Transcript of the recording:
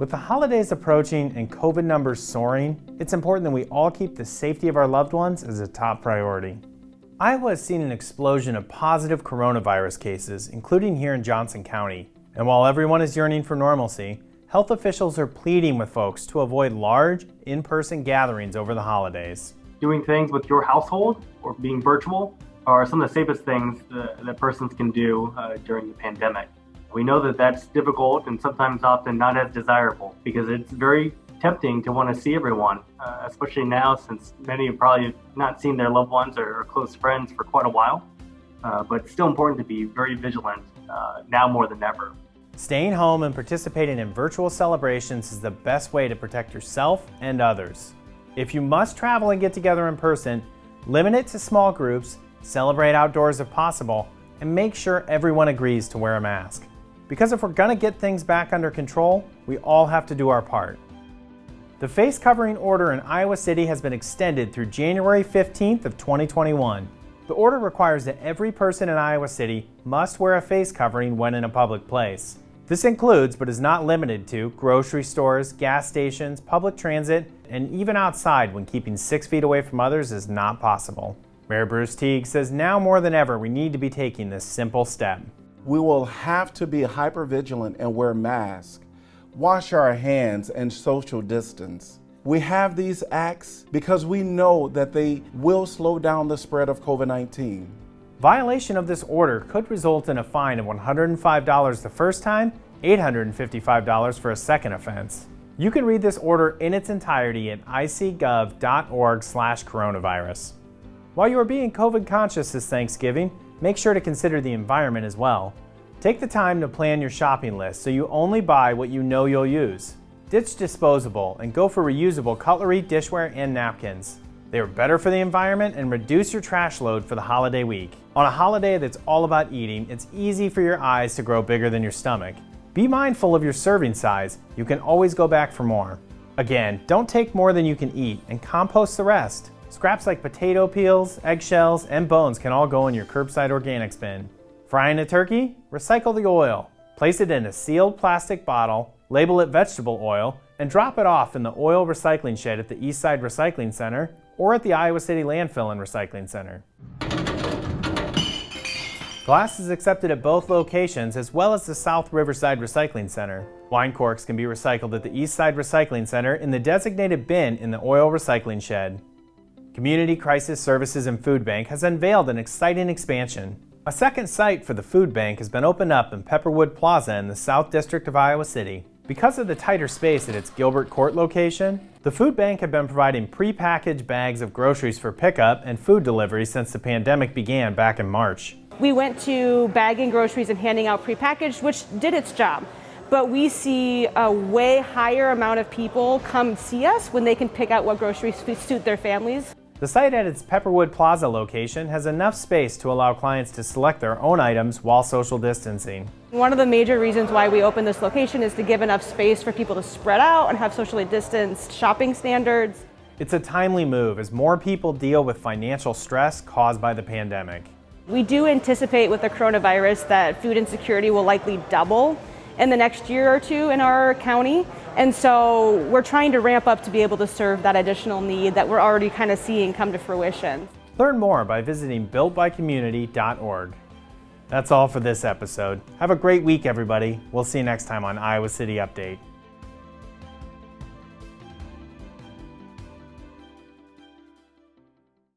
With the holidays approaching and COVID numbers soaring, it's important that we all keep the safety of our loved ones as a top priority. Iowa has seen an explosion of positive coronavirus cases, including here in Johnson County. And while everyone is yearning for normalcy, health officials are pleading with folks to avoid large, in-person gatherings over the holidays. Doing things with your household or being virtual are some of the safest things that persons can do during the pandemic. We know that that's difficult and sometimes often not as desirable because it's very tempting to want to see everyone, especially now since many have probably not seen their loved ones or close friends for quite a while. But it's still important to be very vigilant now more than ever. Staying home and participating in virtual celebrations is the best way to protect yourself and others. If you must travel and get together in person, limit it to small groups, celebrate outdoors if possible, and make sure everyone agrees to wear a mask. Because if we're gonna get things back under control, we all have to do our part. The face covering order in Iowa City has been extended through January 15th of 2021. The order requires that every person in Iowa City must wear a face covering when in a public place. This includes, but is not limited to, grocery stores, gas stations, public transit, and even outside when keeping 6 feet away from others is not possible. Mayor Bruce Teague says now more than ever we need to be taking this simple step. We will have to be hypervigilant and wear masks, wash our hands, and social distance. We have these acts because we know that they will slow down the spread of COVID-19. Violation of this order could result in a fine of $105 the first time, $855 for a second offense. You can read this order in its entirety at icgov.org/coronavirus. While you are being COVID conscious this Thanksgiving, make sure to consider the environment as well. Take the time to plan your shopping list so you only buy what you know you'll use. Ditch disposable and go for reusable cutlery, dishware, and napkins. They are better for the environment and reduce your trash load for the holiday week. On a holiday that's all about eating, it's easy for your eyes to grow bigger than your stomach. Be mindful of your serving size. You can always go back for more. Again, don't take more than you can eat and compost the rest. Scraps like potato peels, eggshells, and bones can all go in your curbside organics bin. Frying a turkey? Recycle the oil. Place it in a sealed plastic bottle, label it vegetable oil, and drop it off in the oil recycling shed at the Eastside Recycling Center or at the Iowa City Landfill and Recycling Center. Glass is accepted at both locations as well as the South Riverside Recycling Center. Wine corks can be recycled at the Eastside Recycling Center in the designated bin in the oil recycling shed. Community Crisis Services and Food Bank has unveiled an exciting expansion. A second site for the food bank has been opened up in Pepperwood Plaza in the South District of Iowa City. Because of the tighter space at its Gilbert Court location, the food bank had been providing pre-packaged bags of groceries for pickup and food delivery since the pandemic began back in March. We went to bagging groceries and handing out pre-packaged, which did its job. But we see a way higher amount of people come see us when they can pick out what groceries suit their families. The site at its Pepperwood Plaza location has enough space to allow clients to select their own items while social distancing. One of the major reasons why we opened this location is to give enough space for people to spread out and have socially distanced shopping standards. It's a timely move as more people deal with financial stress caused by the pandemic. We do anticipate with the coronavirus that food insecurity will likely double in the next year or two in our county. And so we're trying to ramp up to be able to serve that additional need that we're already kind of seeing come to fruition. Learn more by visiting builtbycommunity.org. That's all for this episode. Have a great week, everybody. We'll see you next time on Iowa City Update.